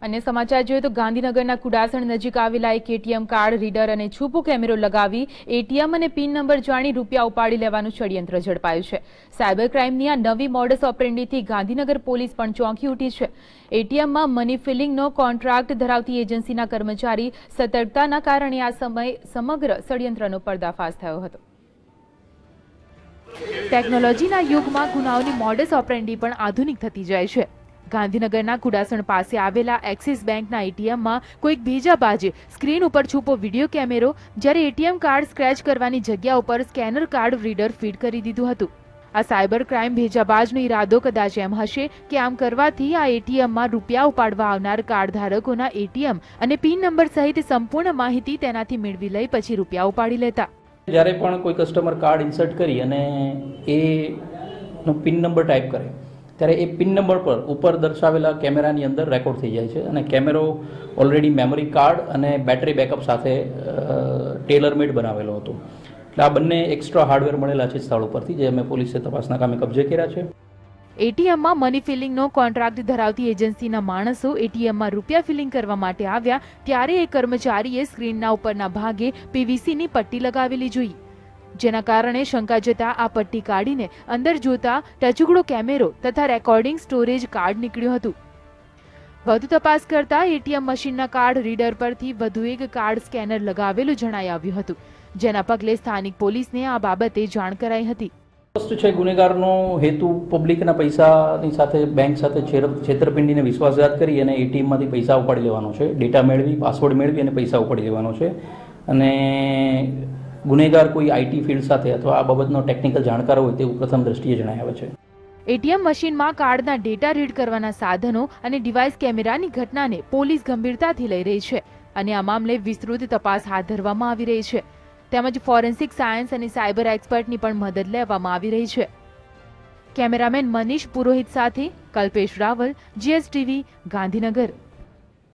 अन्य समाचार જોઈએ તો ગાંધીનગરના કુડાસણ નજીક આવેલા એક એટીએમ કાર્ડ રીડર અને છુપો કેમેરો લગાવી એટીએમ અને પિન નંબર જાણી રૂપિયા ઉપાડી લેવાનું ષડયંત્ર ઝડપાયું છે। સાયબર ક્રાઇમની આ નવી મોડસ ઓપરેન્ડીથી ગાંધીનગર પોલીસ પણ ચોંકી ઉઠી છે। એટીએમમાં મની ફિલિંગનો કોન્ટ્રાક્ટ ધરાવતી એજન્સીના કર્મચારી સતર્કતાના કારણે આ સમગ્ર ષડયંત્રનો પર્દાફાશ થયો હતો। ટેકનોલોજીના યુગમાં ગુનાઓની મોડસ ઓપરેન્ડી પણ આધુનિક થતી જાય છે। ગાંધીનગરના કુડાસણ પાસે આવેલા એક્સિસ બેંકના એટીએમમાં કોઈક ભેજાબાજે સ્ક્રીન ઉપર છુપો વિડીયો કેમેરો જ્યારે એટીએમ કાર્ડ સ્ક્રેચ કરવાની જગ્યા ઉપર સ્કેનર કાર્ડ રીડર ફીડ કરી દીધું હતું। આ સાયબર ક્રાઇમ ભેજાબાજનો ઈરાદો કદાચ એમ હશે કે આમ કરવાથી આ એટીએમમાં રૂપિયા ઉપાડવા આવનાર કાર્ડ ધારકોના એટીએમ અને પિન નંબર સહિત સંપૂર્ણ માહિતી તેનાથી મેળવી લઈ પછી રૂપિયા ઉપાડી લેતા। જ્યારે પણ કોઈ કસ્ટમર કાર્ડ ઇન્સર્ટ કરી અને એ નો પિન નંબર ટાઈપ કરે ત્યારે એ પિન નંબર પર ઉપર દર્શાવેલા કેમેરાની અંદર રેકોર્ડ થઈ જાય છે અને કેમેરો ઓલરેડી મેમરી કાર્ડ અને બેટરી બેકઅપ સાથે ટેલર મેડ બનાવેલો હતો। એટલે આ બંને એક્સ્ટ્રા હાર્ડવેર મળેલા છે સ્થળ ઉપરથી, જે અમે પોલીસે તપાસના કામે કબજે કર્યા છે। એટીએમમાં મની ફિલિંગનો કોન્ટ્રાક્ટ ધરાવતી એજન્સીના માણસો એટીએમમાં રૂપિયા ફિલિંગ કરવા માટે આવ્યા ત્યારે એક કર્મચારીએ સ્ક્રીનના ઉપરના ભાગે પીવીસીની પટ્ટી લગાવેલી જોઈ, જેના કારણે શંકા જતા આ પટ્ટી કાઢીને અંદર જોતા ટચુકડો કેમેરો તથા રેકોર્ડિંગ સ્ટોરેજ કાર્ડ નીકળ્યું હતું। વધુ તપાસ કરતા એટીએમ મશીનના કાર્ડ રીડર પરથી વધુ એક કાર્ડ સ્કેનર લગાવેલું જણાઈ આવ્યું હતું, જેના પગલે સ્થાનિક પોલીસને આ બાબતે જાણ કરાઈ હતી। સ્પષ્ટ છે, ગુનેગારનો હેતુ પબ્લિકના પૈસાની સાથે બેંક સાથે છેતરપિંડીને વિશ્વાસઘાત કરી અને એટીએમમાંથી પૈસા ઉપાડી લેવાનો છે, ડેટા મેળવી પાસવર્ડ મેળવી અને પૈસા ઉપાડી લેવાનો છે। અને ગુનેગાર કોઈ આઈટી ફિલ્ડ સાથે અથવા આ બાબતનો ટેકનિકલ જાણકાર હોય તેવું પ્રથમ દ્રષ્ટિએ જણાય આવે છે। એટીએમ મશીનમાં કાર્ડના ડેટા રીડ કરવાના સાધનો અને ડિવાઇસ કેમેરાની ઘટનાને પોલીસ ગંભીરતાથી લઈ રહી છે અને આ મામલે વિસ્તૃત તપાસ હાથ ધરવામાં આવી રહી છે, તેમજ ફોરેન્સિક સાયન્સ અને સાયબર એક્સપર્ટની પણ મદદ લેવામાં આવી રહી છે। કેમેરામેન મનીષ પુરોહિત સાથે કલ્પેશ રાવલ, GSTV, ગાંધીનગર।